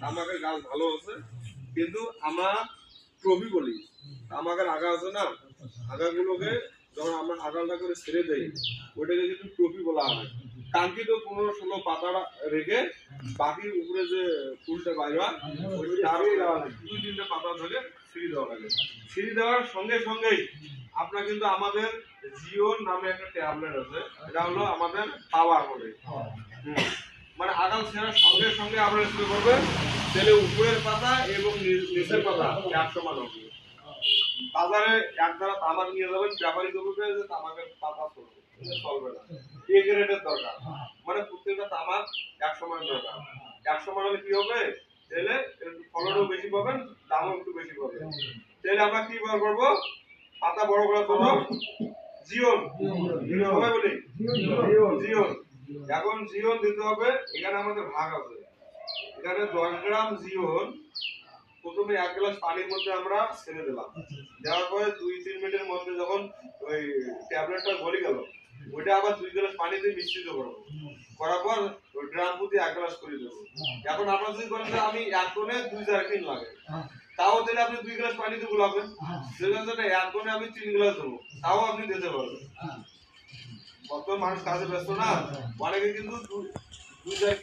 তামাকের গাছ ভালো আছে, কিন্তু আমরা ট্রফি বলি। তামাকের আগা আছে না, আগাগুলোকে যখন আমরা আগালটা করে ছেড়ে দেই, ওইটাকে কিন্তু ট্রফি বলা হয়। কাঙ্ক্ষিত 15-16 পাতা রেখে বাকি উপরে যে ফুলটা বাইর হয় ওইটা আরো 2-3টে পাতা ধরে সিঁড়ি দেওয়া লাগে। সিঁড়ি দেওয়ার সঙ্গে সঙ্গেই আপনার কিন্তু আমাদের জিওন নামে একটা ট্যাবলেট আছে, এটা হলো আমাদের পাওয়ার বলে। মানে আগাল ছেড়ার সঙ্গে সঙ্গে আমরা স্প্রে করবে, তাহলে উপরের পাতা এবং নিচের পাতা 100 মান হবে। বাজারে এক ধারা তামাক নিয়ে যাবেন, ব্যাপারী করবে যে তামাকের পাতা চলবে না, এ গ্রেডের দরকার। মানে প্রত্যেকটা তামাক 100 মান দরকার। 100 মান হলে কি হবে, তাহলে ফলনও বেশি পাবেন, দামও একটু বেশি পাবেন। তাহলে আমরা কি ব্যবহার করবো, পাতা বড় করার জন্য জিওন, সবাই বলি জিওন। এখন জিওন দিতে হবে, এখানে আমাদের ভাগ আছে। এখানে 10 গ্রাম জিওন প্রথমে 1 গ্লাস পানির মধ্যে আমরা ছেড়ে দিলাম। দেওয়ার পরে 2-3 মিনিটের মধ্যে যখন ওই ট্যাবলেটটা গলে গেল, ওইটা আবার 2 গ্লাস পানিতে মিশ্রিত করব। করার পর ওই ড্রাম প্রতি 1 গ্লাস করে দেব। এখন আপনারা যদি বলেন যে আমি এক কোণে 2-4 দিন লাগে, তাও দিলে আপনি 2 গ্লাস পানিতে গুলাবেন। সেজন্য এক কোণে আমি 3 গ্লাস দেবো, তাও আপনি দিতে পারবেন। কত মানুষ কাজে ব্যস্ত না, অনেকে কিন্তু 2-4